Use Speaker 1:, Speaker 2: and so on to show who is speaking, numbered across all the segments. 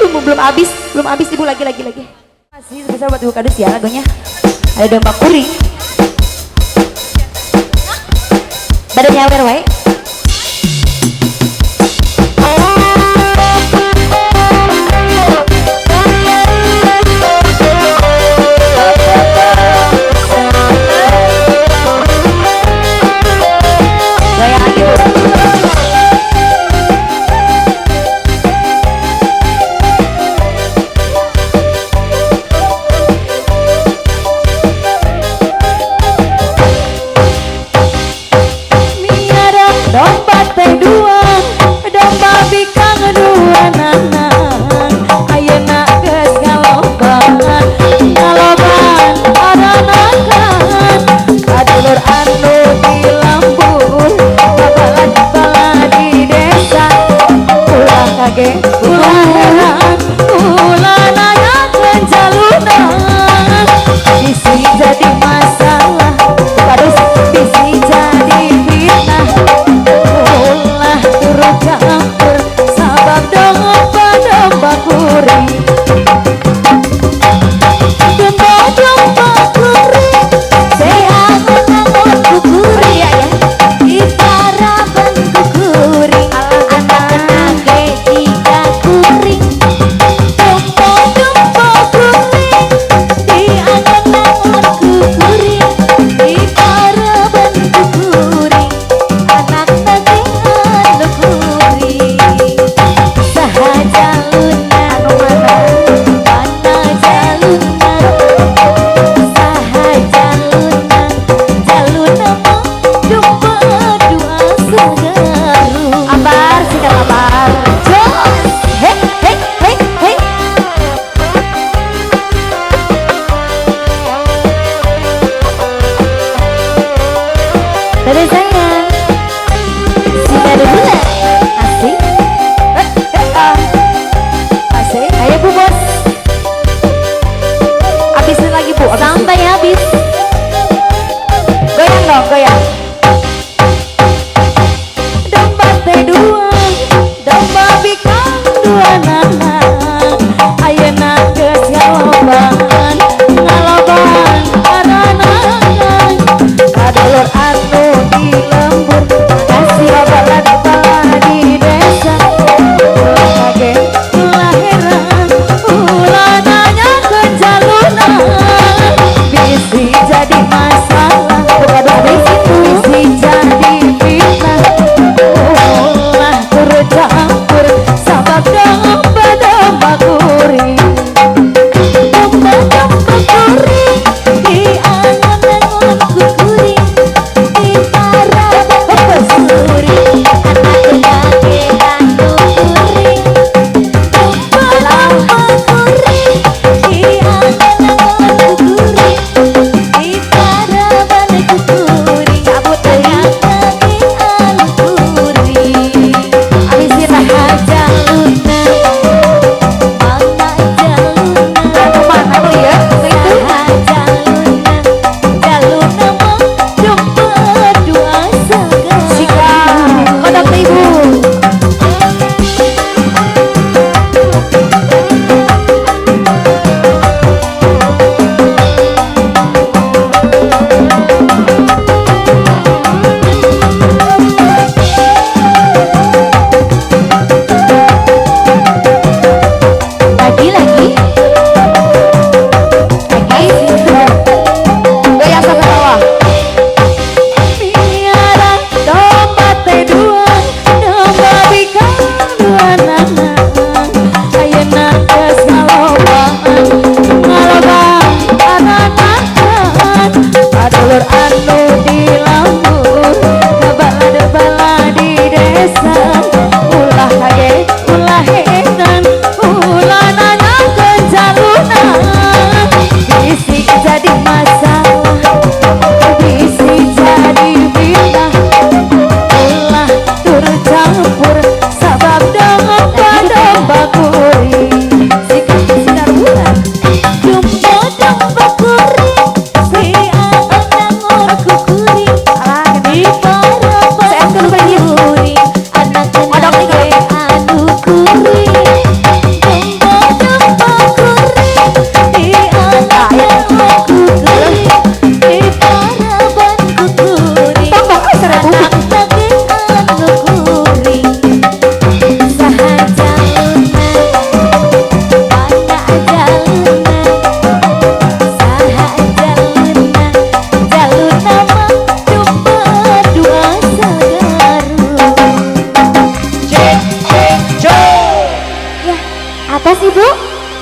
Speaker 1: belum habis ibu, lagi. Masih besar buat ibu kadus ya lagunya. Ada domba kuring. Pada nyawer wae.
Speaker 2: Bisi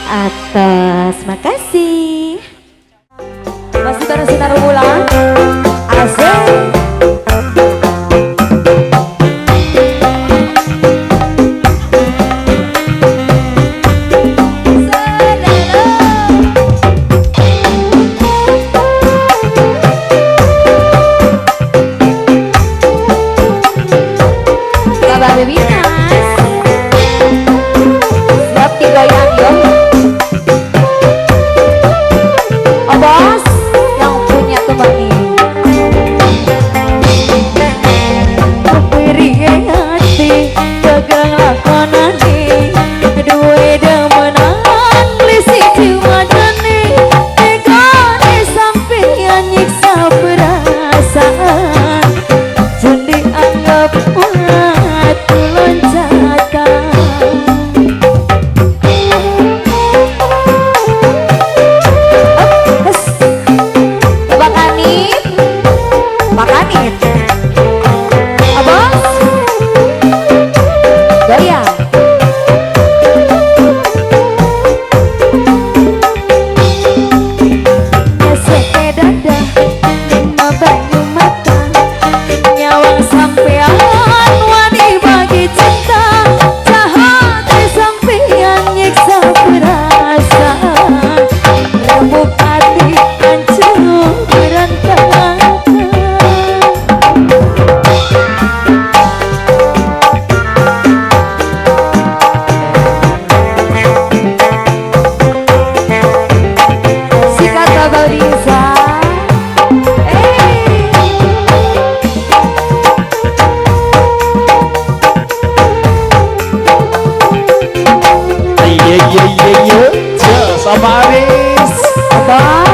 Speaker 1: atas. Makasih. Masih terus sinar ulang. Asik.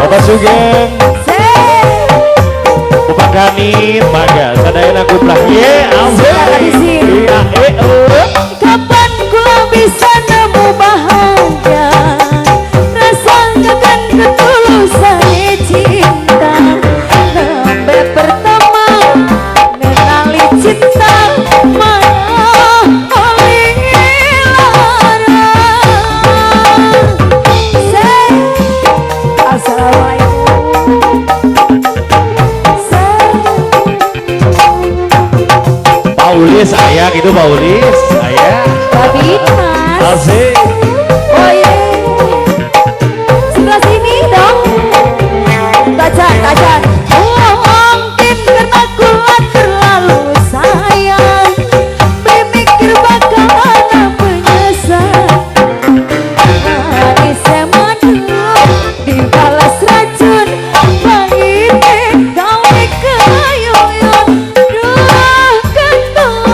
Speaker 2: Bapak Sugeng Bapak Kanit Mangga sadayana kumplah ye
Speaker 1: kapan gua bisa nemu bahagia rasakan ketulusan cinta sampai pertama mengenali cinta mana oleh lara.
Speaker 2: Paulis ayah gitu Paulis ayah
Speaker 1: Babin mas
Speaker 2: asik
Speaker 1: oh iya sebelah sini dong tajan mungkin karena gua terlalu sayang memikir bagaimana menyesal manisnya madu dibalas racun pahitnya gawe kayuyan duh kentong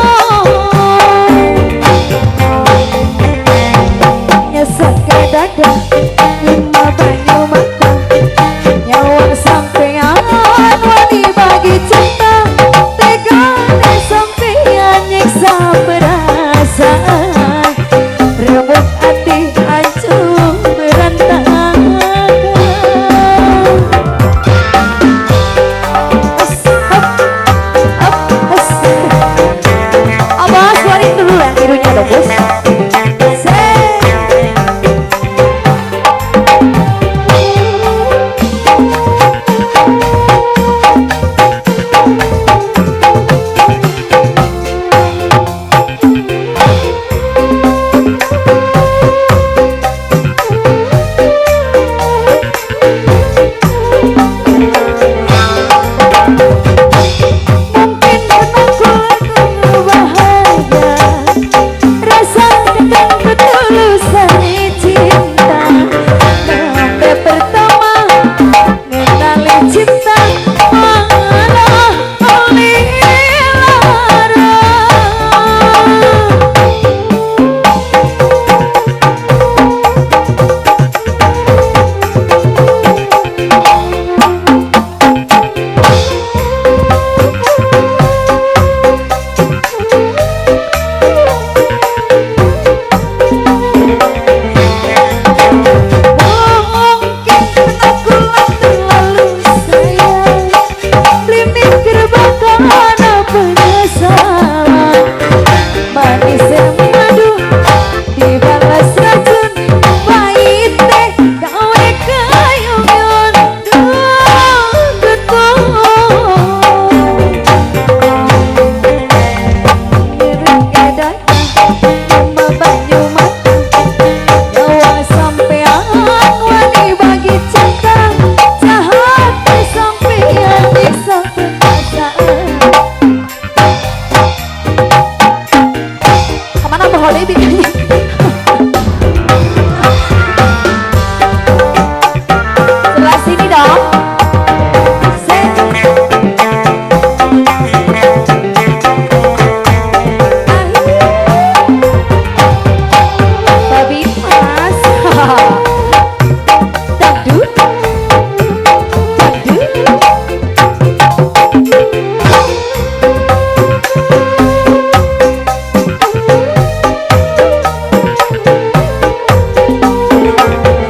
Speaker 1: Dangdut,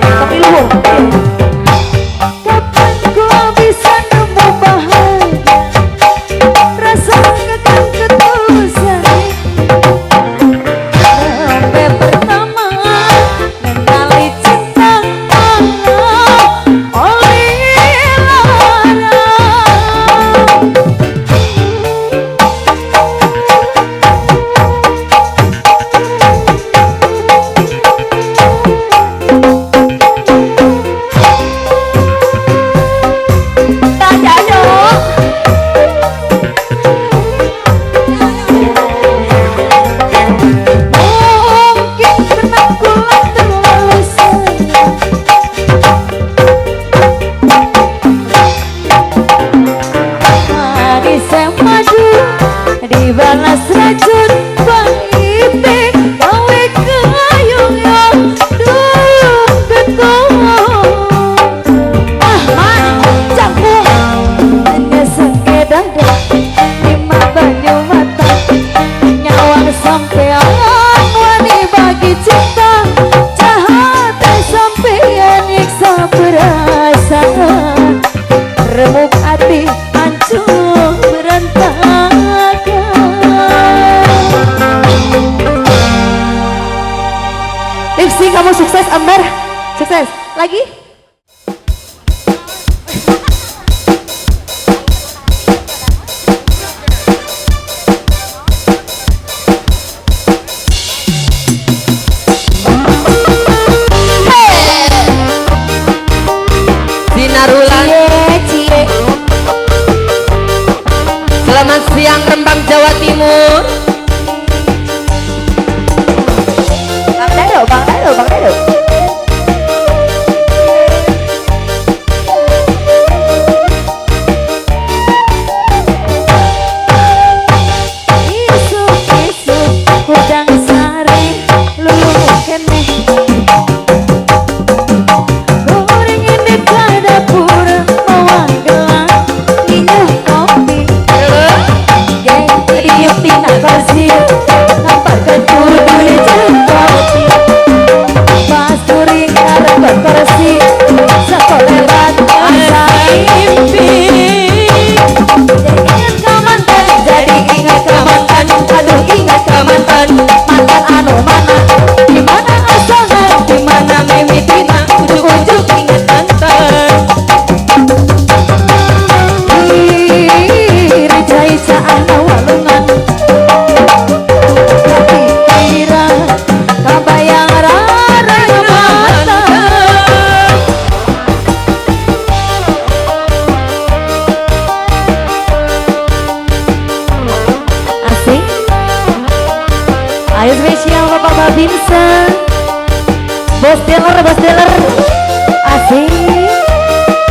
Speaker 1: tapi luhur. Kapan gua bisa nemu bahagia, rasa akan ketulusan. Sampai pertama mengenali cinta oleh lara. Mungkin karena gua terlalu sayang, manis madu dibalas racun pahit, gawe kayung yang dulu betul. Man, campur hanya sekedar lima banyu mata, nyawang sampean wani bagi cinta, jahat sampean nyiksa perasaan, remuk hati hancur berantakan. Lipsy, kamu sukses Ambar, sukses lagi.
Speaker 3: Sinarulan,
Speaker 1: Cie,
Speaker 3: selamat siang Rembang Jawa Timur.
Speaker 1: Bang Dado, Bang Dado, Bang Dado. Isuk-isuk hudang sare lulu kene, goreng ini ke dapur bawa gelang minum kopi, geng tiup tina kasih nampakkan kudu jengkopi, pas turing karek kursi sekolah asa mimpi. Ingat ke mantan, jadi ingat ke mantan, aduh ingat ke mantan, mantan anu mana, di mana asalnya, di mana mimitina, ujuk-ujuk ingat mantan. Rica-rica ana walungan, tapi kira kabayang rara mata. Asik. Ayo spesial Bapak Babinsa, Bos Dealer, Bos Dealer. Asik.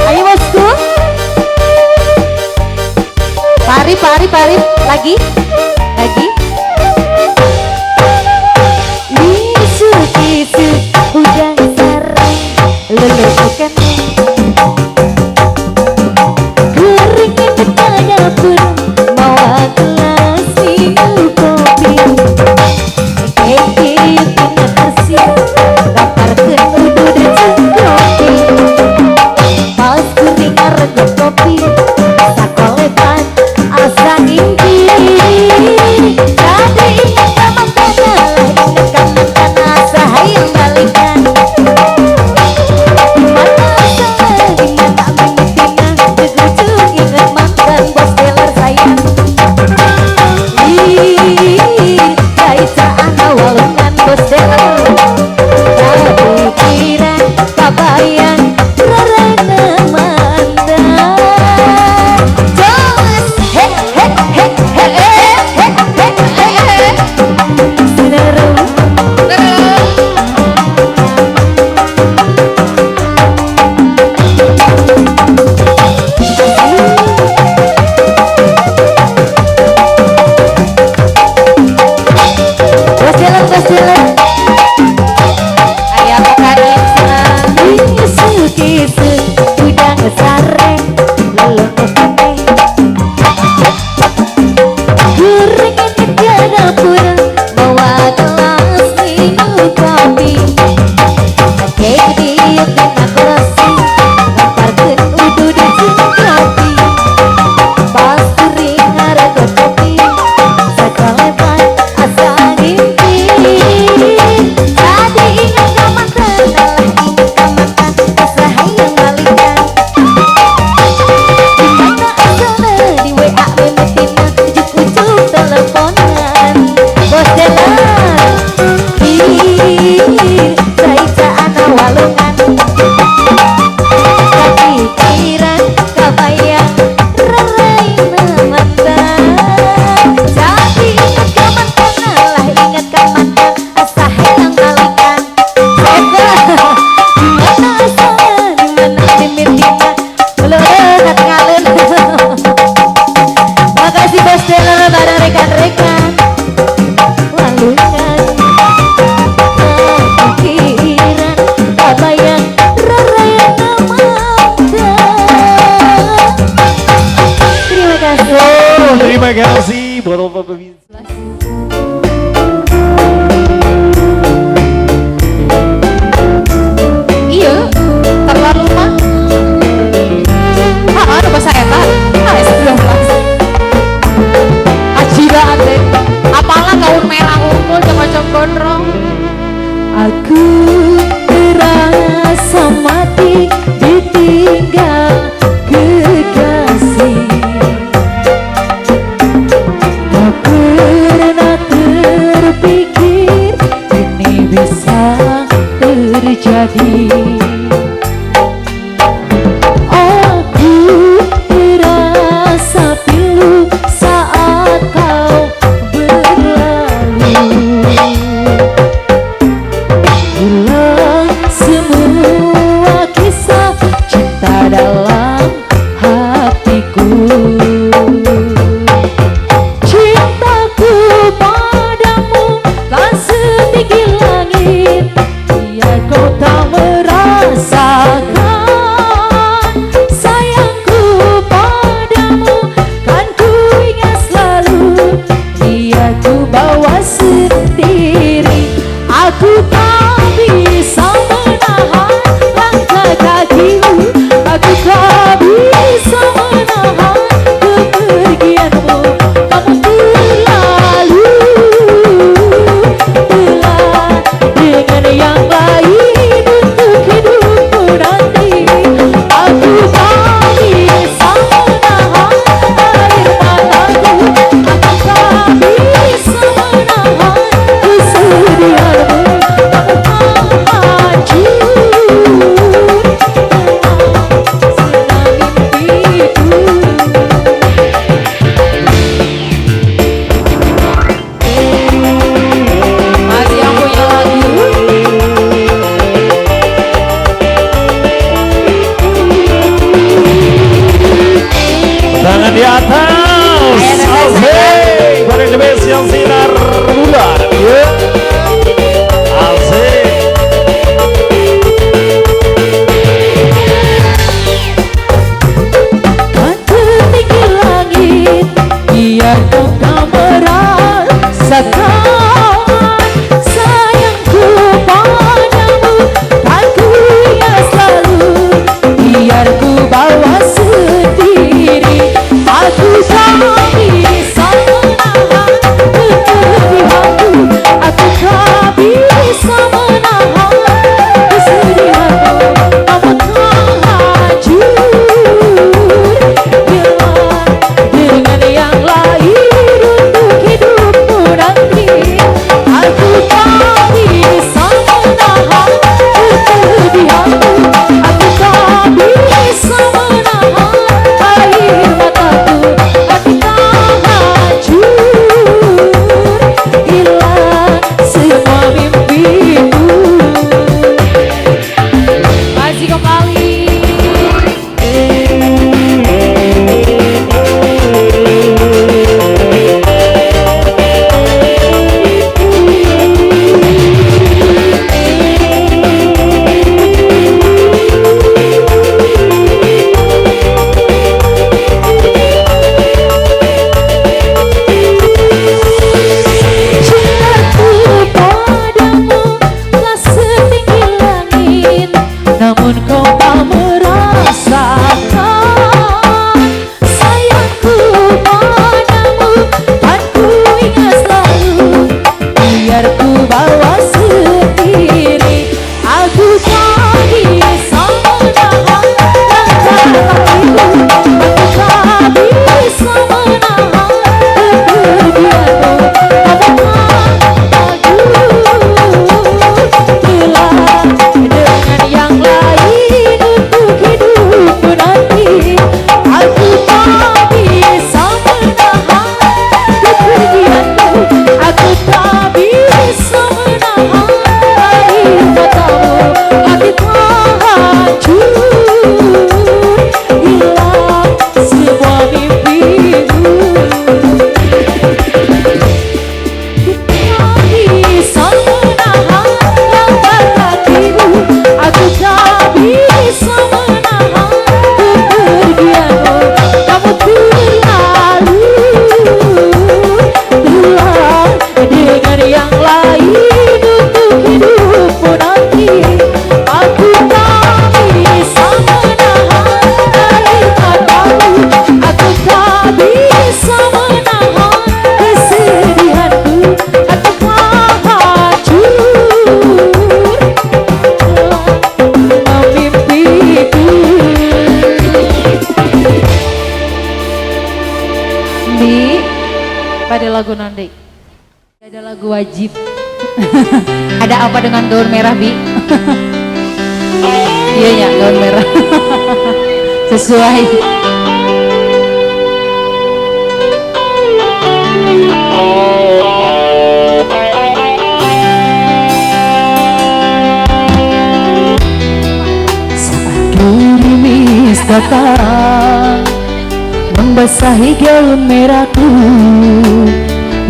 Speaker 1: Ayo bosku. Pari, lagi. Isuk-isuk hudang sarang lelepukan, keringin ke dapur bawa gelas minum kopi, tiup tina kasih gamparkeun udu jengkopi, pas kuring ngarengep kopi sakolepan asa impi. Aku terasa pilu saat kau berlalu. Hilang semua kisah cinta dalam hatiku. Cintaku padamu tak setinggi langit, biar kau tak merasakan. Sayangku padamu kan ku ingat selalu, biar ku bawa sendiri. Aku tak bisa menahan langkah kakimu, aku tak bisa menahan kepergianmu. Kamu terlalu telah dengan yang lain untuk hidupku nanti. Aku tak bisa menahan air mataku, aku tak bisa menahan kesedihanmu.
Speaker 3: Masih yang punya lagu.
Speaker 2: Tangan di atas. Asik. Pada debes yang sinar bulan. Ya. Asik.
Speaker 1: Kan setinggi langit, biar kau tak merasakan. Sayangku padamu kan ku ingat selalu, biar ku bawa sendiri. Aku tak bisa menahan kesedihanku, aku tak bisa menahan kesedihanmu. Kamu tak hancur hilang dengan yang lain untuk hidupmu nanti. Aku tak bisa menahan kesedihanmu, aku tak bisa menahan air mataku. Hati tak hancur hilang semua mimpiku. Masih kembali. Cintaku padamu telah setinggi langit, namun kau tak merasakan. Sayangku padamu kan ku ingat selalu, biar ku bawa sendiri. Aku tak bisa menahan langkah kakiku, aku tak bisa menahan kepergianmu. Kamu telah dengan yang lain untuk hidupku nanti. Aku tak bisa menahan kepergianmu, aku tak bisa menahan air matamu. Hati tak hancur hilang semua mimpimu. Tak bisa menahan langkah kakimu, aku tak bisa menahan kepergianmu. Kamu terlalu telah dengan yang lain untuk hidupmu nanti. Aku tak bisa menahan air matamu, aku tak bisa menahan kesedihanku. Hati tak hancur semua mimpiku. Bi, pada lagu nanti ada lagu wajib. Ada apa dengan gaun merah, Bi? iya ya gaun merah. Sesuai. Saat gerimis datang membasahi gaun merahku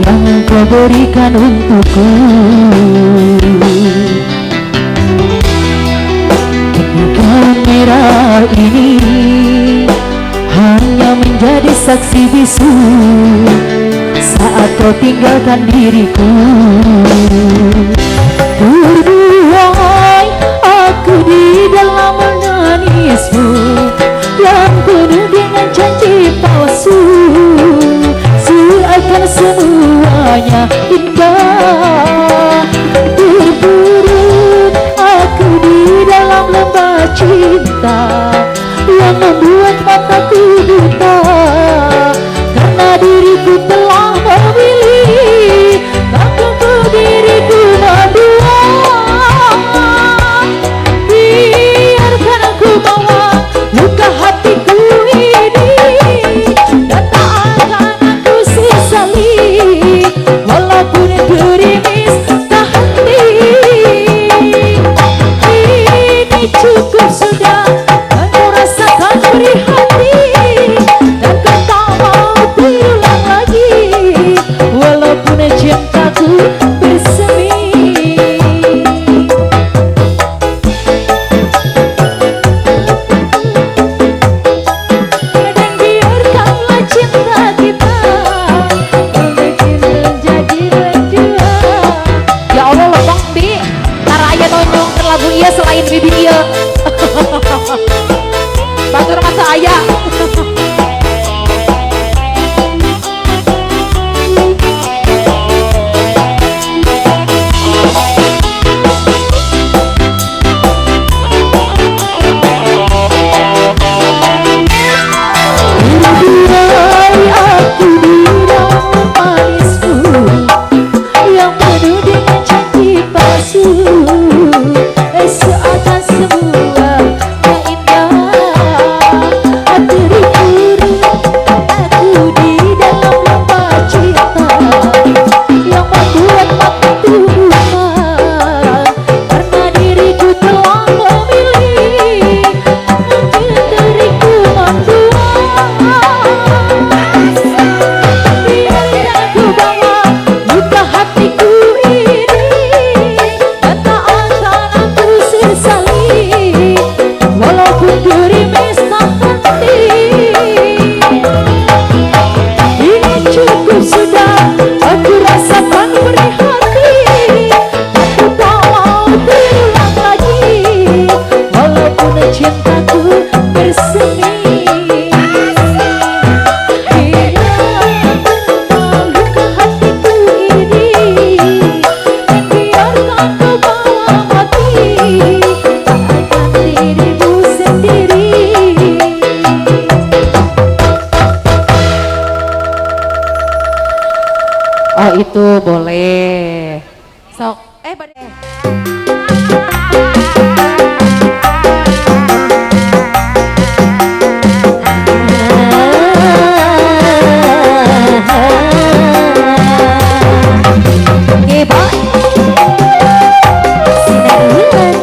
Speaker 1: yang kau berikan untukku, gaun merah ini hanya menjadi saksi bisu saat kau tinggalkan diriku. Terbuai aku di dalam menangismu yang penuh dengan janji palsu, seakan semuanya indah. Terburuk aku di dalam lembah cinta yang membuat mataku buta, karena diriku telah memilih takutku diriku mendua. Biarkan aku bawa luka hatiku ini dan tak akan aku sesali, walaupun gerimis tak henti. Ini cukup sudah, aku rasakan beri hati dan kau tak mau terulang lagi, walaupun cintaku bersemi. Dan biarkanlah cinta kita menjadi berdua. Ya Allah lebang bi, tara aya nonyong ke lagu iya selain bibi iya. Batur masa aya. Terbuai aku di dalam manismu yang penuh dengan janji palsu, seakan semua tak indah. Terburuk aku di dalam lembah cinta yang membuat mataku buta, karena diriku telah memilih diriku mendua. Biarkan aku bawa luka hatiku ini dan tak akan aku sesali, walaupun gerimis tak henti. Ini cukup sudah, aku rasakan beri hati, aku tak mau terulang lagi, walaupun cintaku bersemi. Biarkan luka hatiku ini, biarkan kau bawa mati, tak akan dirimu sendiri. Oh itu boleh. Sok, Oke, Boy. Sinar bulan.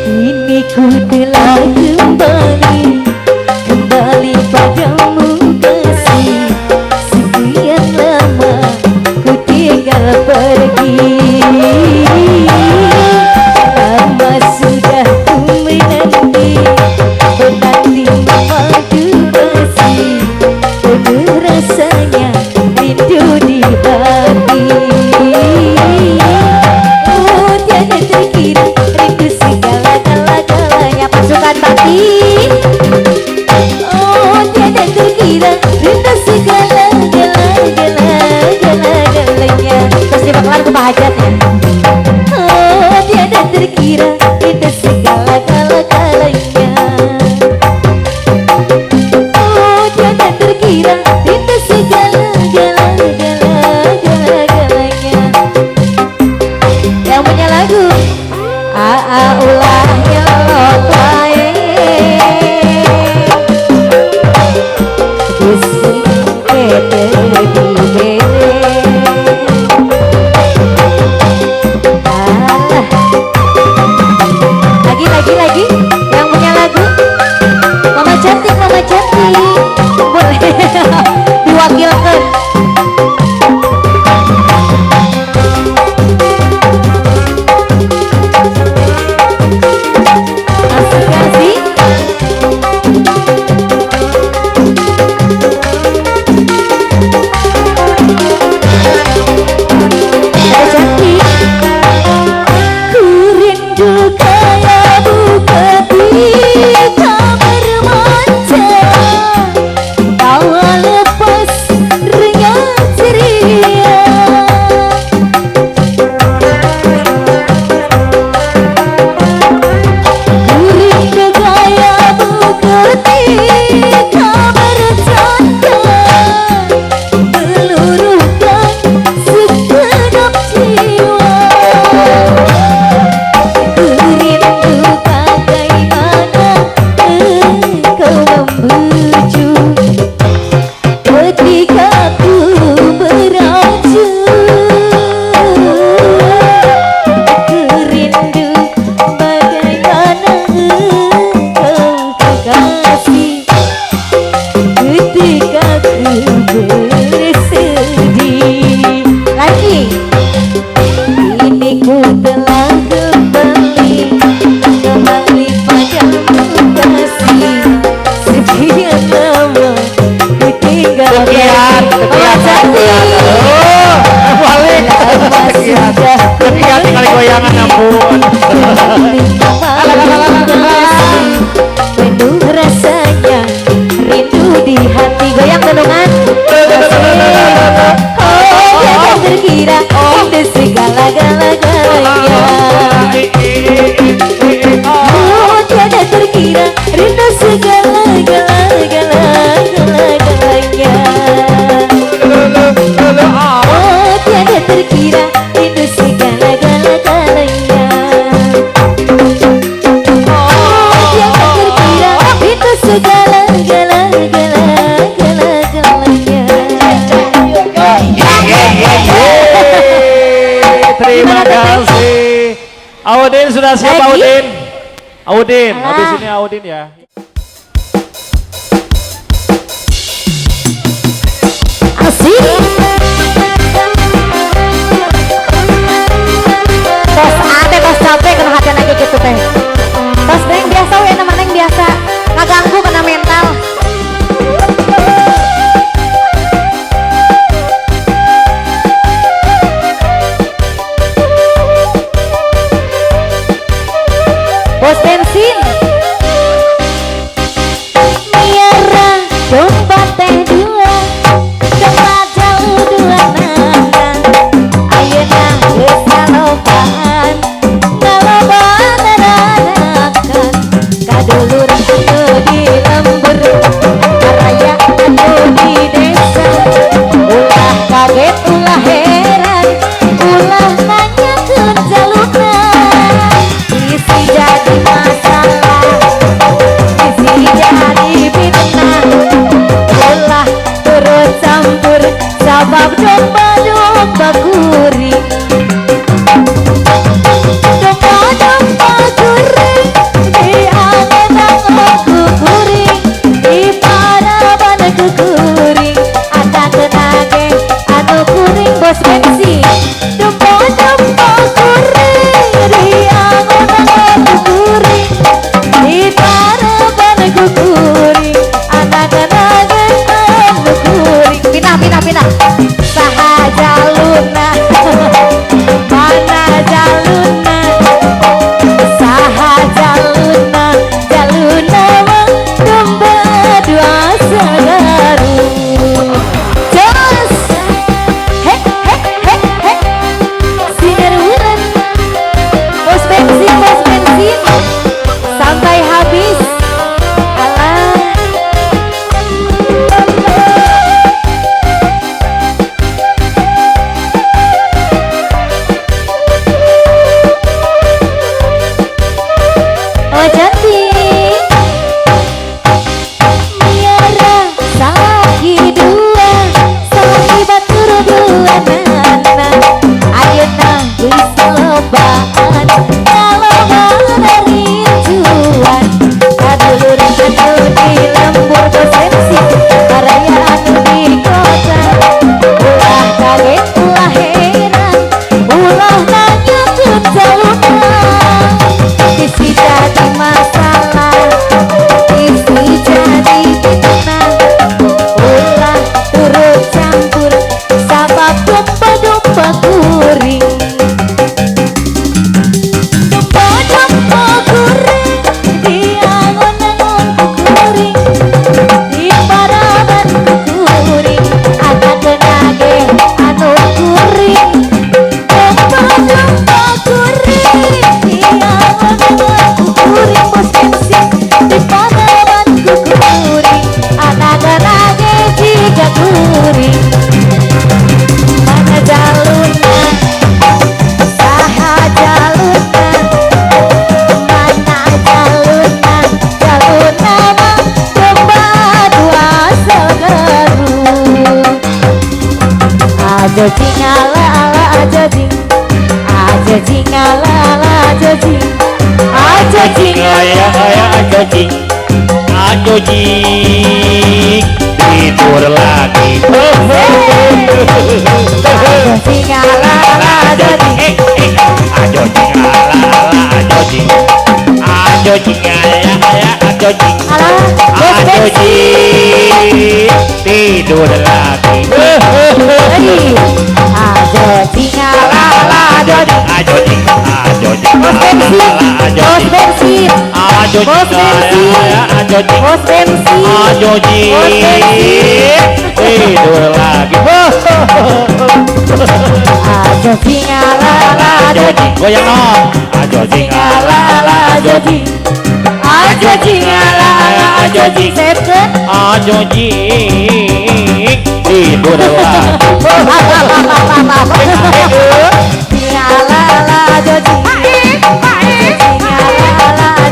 Speaker 1: Kini ku telah kembali padamu kasih. Sekian lama ku tinggal pergi, lama sudah ku menanti memadu kasih. Penuh rasanya rindu di hati. Oh tiada terkira rindu segala-galanya pasukan batin. Oh tiada terkira rindu segala-galanya. Terus dibakalan ke bahajat ya. Oh tiada terkira segala-galanya. Oh jangan terkira itu segala-galanya. Yang punya lagu ulah nyelot wae Gusti kete di lagi yang punya lagu Mama cantik boleh diwakilkan. Asik-asik ada cantik ku rindu kayak bupati kamar manja tawa lepas renyah ceria ku rindu kayak bupati kamar manja meluruhkan segenap jiwa. Ku rindu bagaimana engkau membujuk ketika ku beracun. Ku rindu bagaimana engkau kekasih ketika ku bersedih. Lagi ini ku telah kembali padamu kasih. Sekian lama ku tinggal
Speaker 2: Sekian balik kali goyangan ampun.
Speaker 1: Rindu rasanya, rindu di hati. Goyang gendongan. Oh jangan terkira itu segala-galanya. Oh tiada terkira rindu segala-galanya. Oh tiada terkira rindu segala-galanya. Oh tiada terkira rindu segala-galanya.
Speaker 2: Terima kasih. Audin sudah siap
Speaker 1: Lagi?
Speaker 2: Audin? Audin,
Speaker 1: Alah.
Speaker 2: habis ini Audin ya.
Speaker 1: Asik. Tos ate tos capek kena hati lagi gitu teh. Tos neng biasa we nama neng biasa. Ngaganggu kena mental. Bos bensin. Miara domba teh dua, domba jauh dua nana. Ayeuna geus ngalobaan, ngalobaan ranakan. Kadulur anu di lembur, karaya anu di desa. Ulah kaget, ulah heran, ulah nanyakeun jalurna. Isi jadi masalah.
Speaker 2: Ajojing Ajojing tidur lagi
Speaker 1: Ajojing ala ajojing
Speaker 2: Ajojing ala ajojing Ajojing ajojing
Speaker 1: ala
Speaker 2: Ajojing tidur lagi
Speaker 1: ajojing ala ajojing
Speaker 2: Ajojing Ajojing
Speaker 1: bos bensin bos bensin
Speaker 2: Ajojing
Speaker 1: bos bensin
Speaker 2: Ajojing tidur lagi
Speaker 1: ajojing ala ajojing
Speaker 2: goyang dong Ajojing
Speaker 1: ala ajojing ajojing ala ajojing seket
Speaker 2: Ajojing tidur lagi
Speaker 1: ala ajojing ala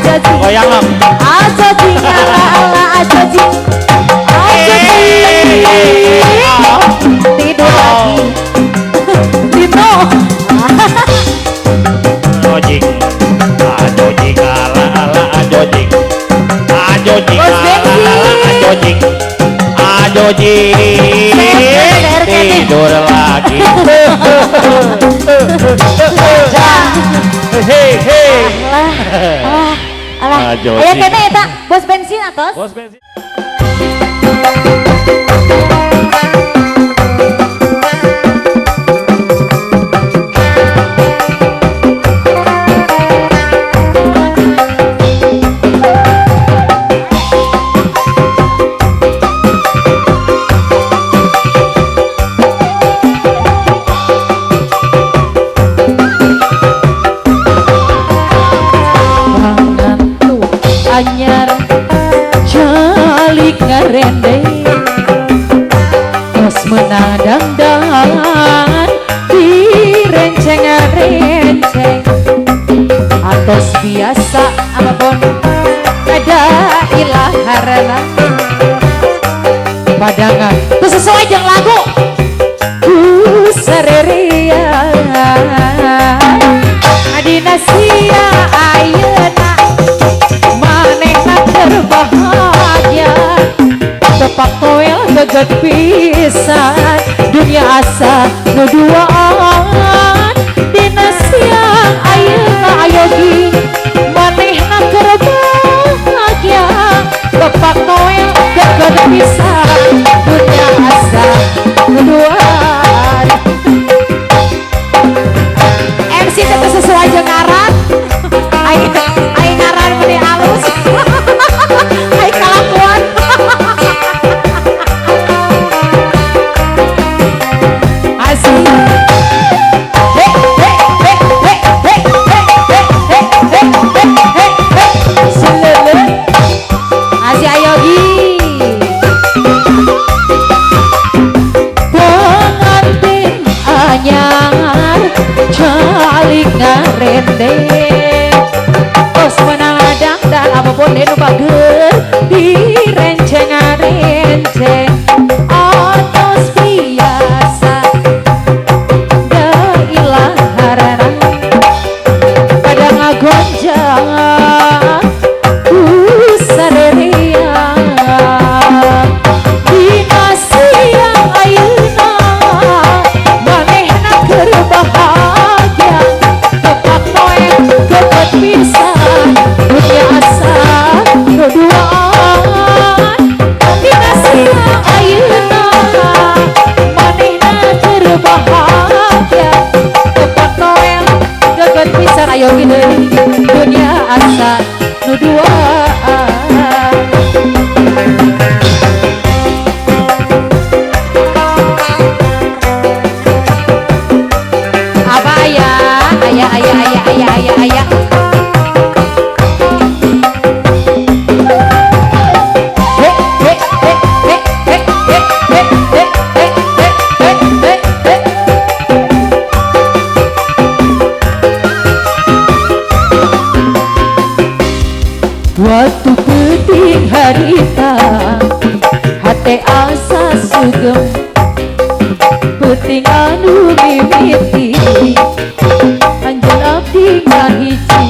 Speaker 1: ajojing
Speaker 2: goyang dong
Speaker 1: ajojing ala ajojing tidur lagi Dino
Speaker 2: Ajojing Ajojing ala ajojing Ajojing ala ajojing Ajojing tidur lagi hei hei
Speaker 1: alah
Speaker 2: Ajojing.
Speaker 1: aya kene eta bos bensin atos
Speaker 2: bos bensin
Speaker 1: anyar jalik ngarende tos menadang dan direnceng-renceng atos biasa apapun ada ilah harana padangan itu sesuai jeung lagu sarerea adina sia ayeuna manehna terbahagia tepak toel geget pisan dunia asa nu duaan dina siang ayeuna ayogi manehna terbahagia tepak toel geget pisan dunia asa nu duaan MC teh sesuai jeung ngaran aing ngaran meni halus aing kalakuan asik asik ayogi pengantin anyar calik ngarende tos menadang dan apapun denu bager direnceng-renceng atos biasa da ilah harana pada ngagonjang sarerea dina siang ayeuna manehna keur bahagia tepak noel geget pisan dunia asa nu duaan dina siang ayeuna manehna keur bahagia tepak noel geget pisan ayo deui dunia asa nu duaan apa ayah waktu penting harita hati asa sugeng penting anu mimiti anjeun abdi ngahiji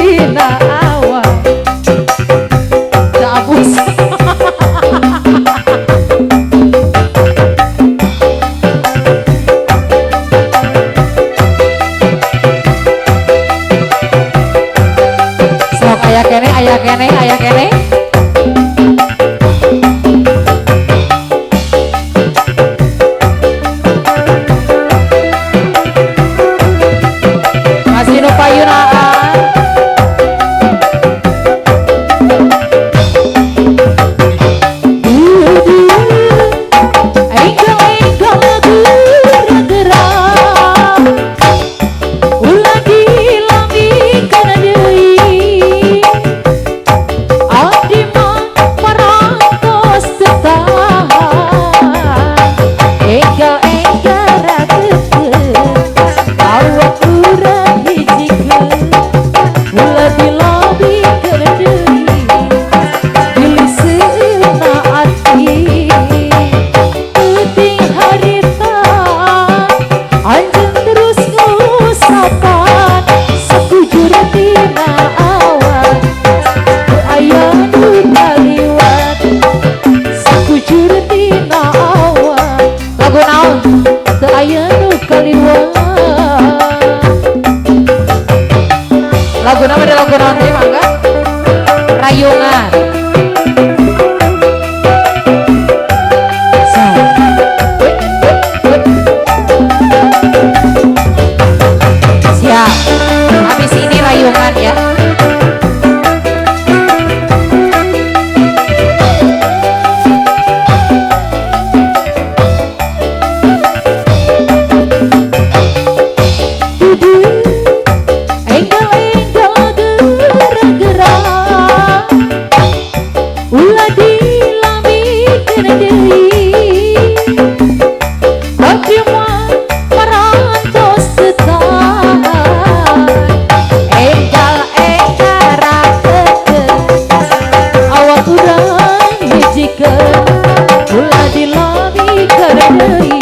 Speaker 1: dina awan cabus. Sok aya kene aya kene aya kene. Masih nu payunaan. Enggal-enggal gerak-gerak ulah dilambikeun deui. Abdi mah parantos teu tahan. Enggal-enggal ragekeun awak urang hijikeun ulah dilambikeun deui. Biliseuna ati teuting harita anjeun terus ngusapan sakujur dina awan teu aya nu kaliwat sakujur dina awan. Lagu naon teu aya nu kaliwat. Laguna mah lagu naon teh mangga rayungan. Siap. Habis ini rayungan ya. Enggal-enggal gerak-gerak ulah dilambikeun deui. Abdi mah parantos teu tahan. Enggal-enggal ragekeun awak urang hijikeun ulah dilambikeun deui.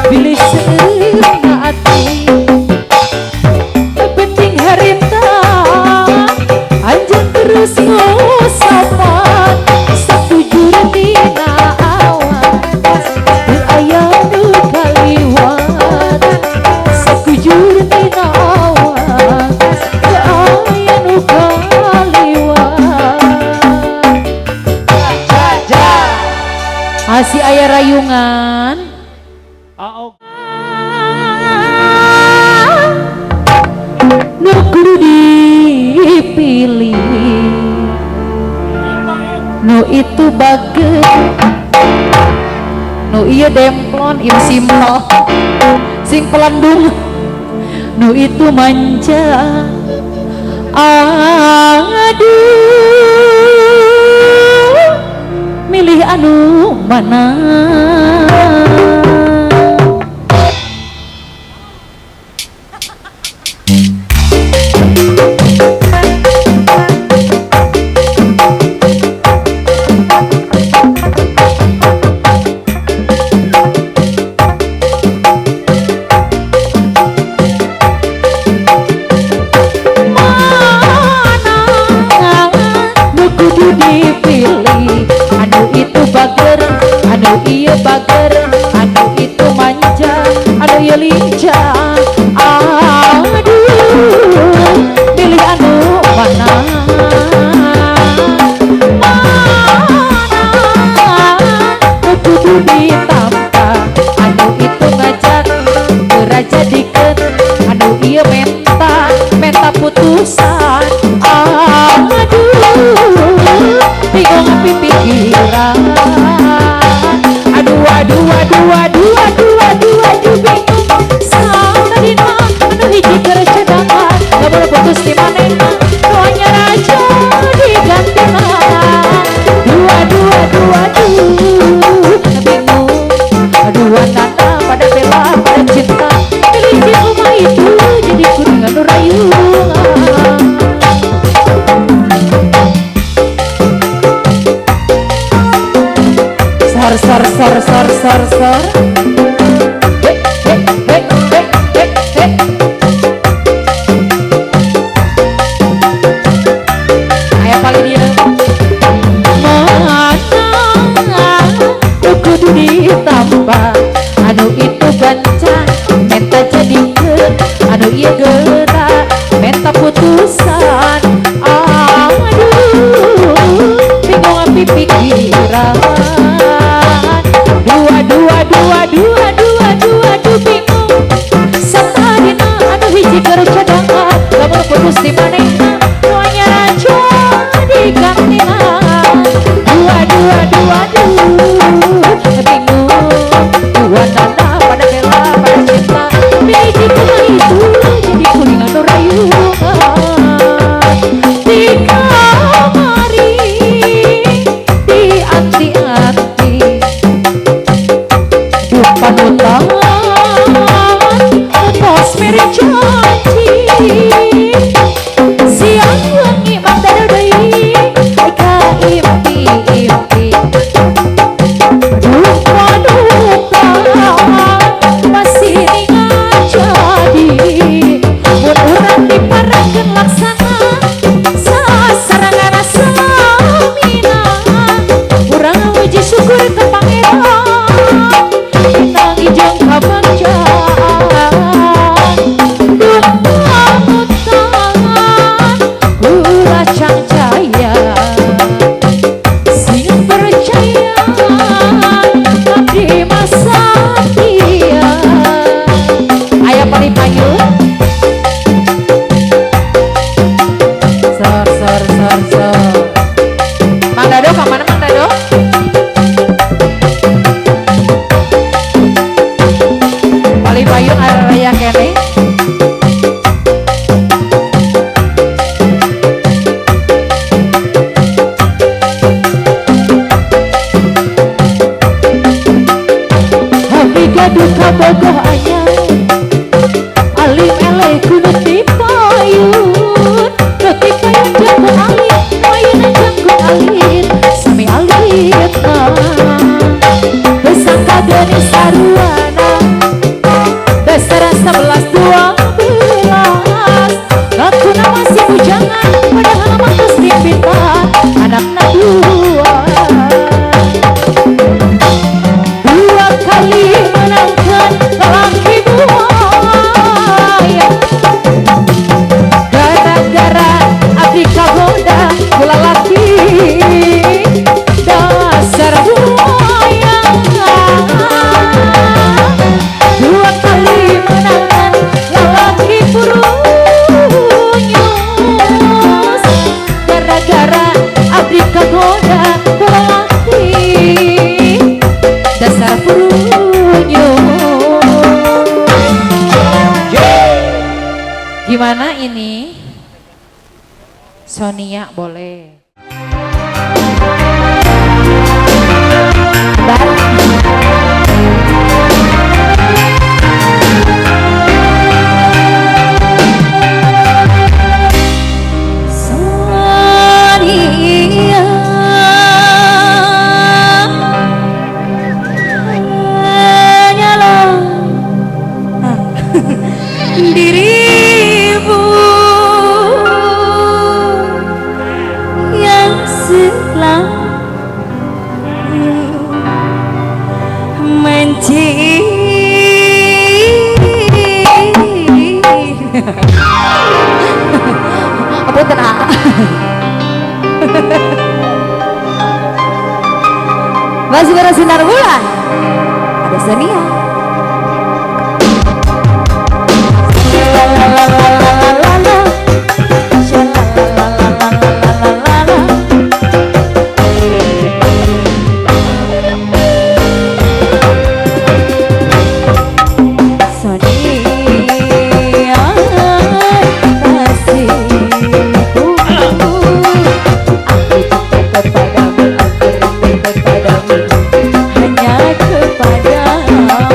Speaker 1: Biliseuna ati penting harita anjeun terus ngusapan sakujur dina awan teu aya nu kaliwat sakujur dina awan teu aya nu kaliwat. Masih aya rayungan. Nu kudu dipilih nu itu bageut nu ieu demplon ieu simpel sing pelandung nu itu manja. Aduh milih anu mana. Anu ieu bager, anu itu manja, anu ieu lincah. Aduh, pilih anu mana? Nu kudu ditampa, anu itu ngajak raja dikeun, anu ieu menta putusan. Aduh, bingung pikiran. Aduh bingung sana dina anu hiji keur cadangan gak boleh putus di manehna doanya raja digantengan. Bingung aduanana pada bela pada cinta pilih di rumah itu jadi kuringan rayungan. Sor. ditambah anu itu gancang menta jadi anu ieu geura menta putusan aduh bingung api pikiran dua bingung satadina anu hiji keur cadangan lamun putus di manehna nu raja digantian dua bingung dua tanda pada bela pada cinta biji kumaha itu jadi kuningan nu rayuan di kamari di anti-anti panutan tos mere janji siang wengi mandar deui ka impi-impi duka masih ingat jadi mun urang diparakeun laksana sasarangan samina urang muji syukur ka pangeran nang ijong kabagjaan duka mutan uracang jaya sing percaya abdi masa dia aya palipayun sor Mang Dado kemana Mang Dado palipayun area kene Happy gaduh bogoh anyar alim eleh kudu tipayun jago alit mayuna jago alit sami alitna besangka geni saruana dasar 11-12 ngaku nama si bujangan padahal mantus timpitan anakna dua kali menangkan lelaki buaya gara-gara abdi kagoda kula laki dasar buaya dua kali menangkan lelaki purunyus gara-gara abdi kagoda kula laki dasar purunyus. Gimana ini? Sonia boleh. Dan Sonia hanyalah dirimu yang selalu apa tenang masih bersinar bulan ada Sonia hanya kepadamu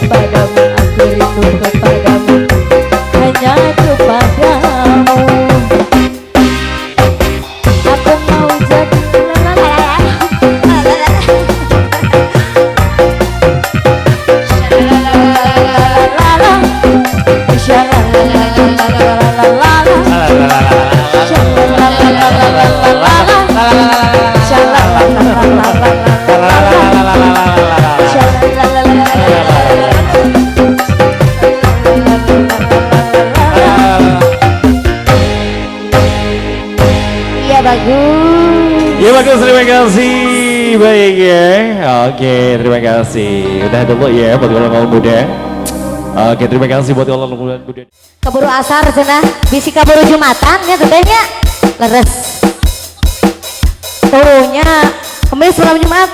Speaker 1: kepadamu, aku rindu kepadamu, hanya kepadamu. Aku mau jadi iya bagus.
Speaker 2: Ya bagus, terima kasih. Baik ya. Oke, terima kasih. Udah dulu ya buat golongan muda. Oke, terima kasih buat golongan muda.
Speaker 1: Keburu asar cenah, bisi keburu Jumatan ya tetehnya. Leres. Turunya kemis malam Jumat.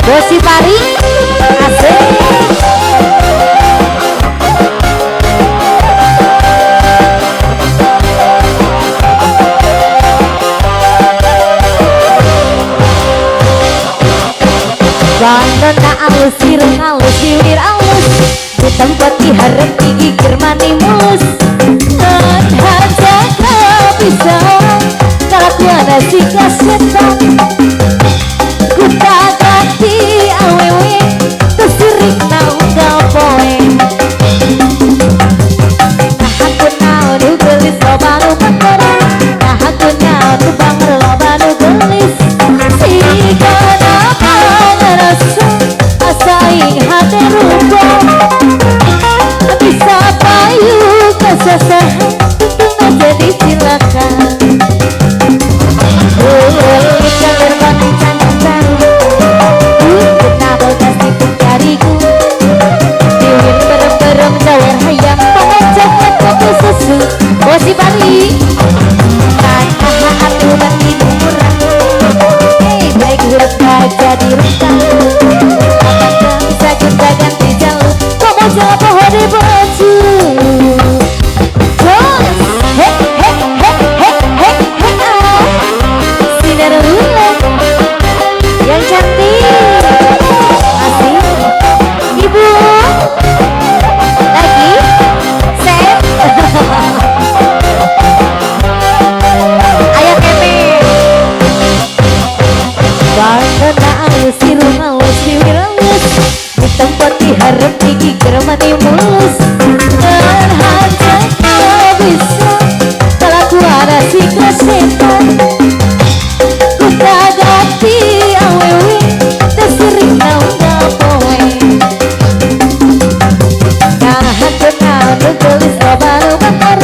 Speaker 1: Bosi Pari, asik. Bandana alus, sirung alus, siwir alus, di tempat diharap digigir manimus. Dan harga bisa kalau ku ada si kasetan, ku tak ganti awewe, tersirik naung gapoe. Nah aku naun gelis loba nu pangkara, nah aku naun banger loba nu gelis. Si kenapa ngerasa asaing hati rupa, bisa payu kesesahan tentu jadi silakan. Kalir banting cancan, kenapa kasih pencariku, diwin berem-berem jawer hayam pengajaknya kopi susu. Bosi Bali kakak aku banti murah, baik huruf jadi rentang. Apakah bisa kita ganti jauh, kau mau jawab pohon di baju. Hei hei hei hei hei hei, sinar bulan yang cantik, asik. Ibu lagi set. Ayah keme. Bandana alus, sirung alus, siwir alus, di tempat diharap digigir manimus. Dan harga bisa kalau ku ada si kasetan, ku tak ganti awewe, tersering naung gapoe. Nah aku naun gelis loba nu banger,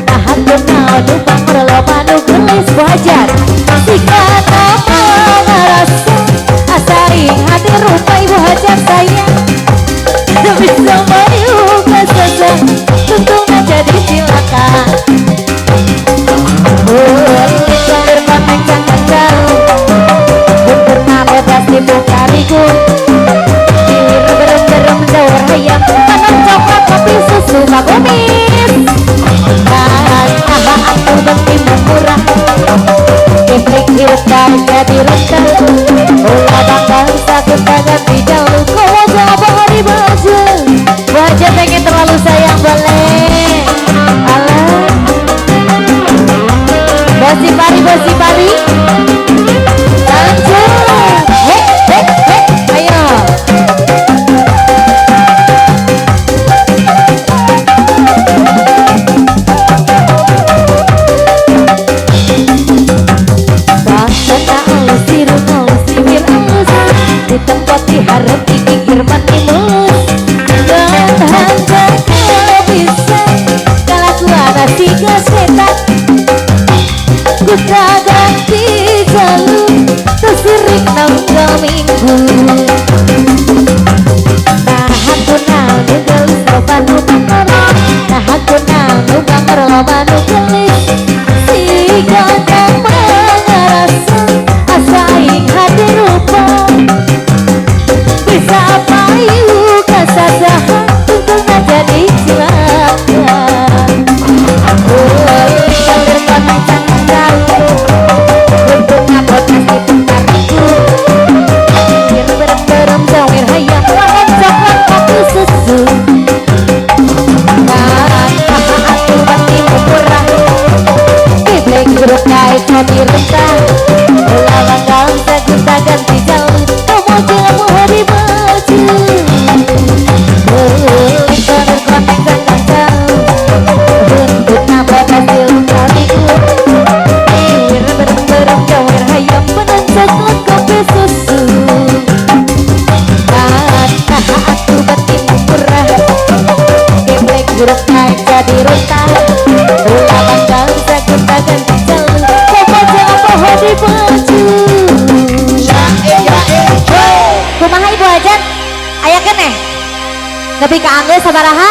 Speaker 1: nah aku naun banger loba nu gelis. Wajar si kenapa ngerasa asaing hati rupa ibu hajar saya, bisa mayu kesesat tentunya jadi silakan. Kalir banting cancan, pernah bebas di bukariku, diwir berem-berem jawar hayam tanam coklat kopi susu magomis. Dan abah aku banti murah, keplik hirup jadi rentang. Ulah bangga sakit ganti jauh, kau wajah abah di baju. Wajah pengen terlalu sayang boleh. Alah Bosi Pari, Bosi Pari lanjut. Hei hei hei, ayo. Bandana alus, sirung alus, siwir alus, di tempat diharap digigir manimus. Dan harga bisa kalau ku ada si kasetan, ku tak ganti jalur, tersirik naung minggu. Nah aku naun gelis loba nu banger, nah aku naun banger loba nu gelis. Si kenapa ngerasa asaing hati rupa, bisa payu kesasahan tentunya jadi silakan. aya keneh nepi ka anggeus sabaraha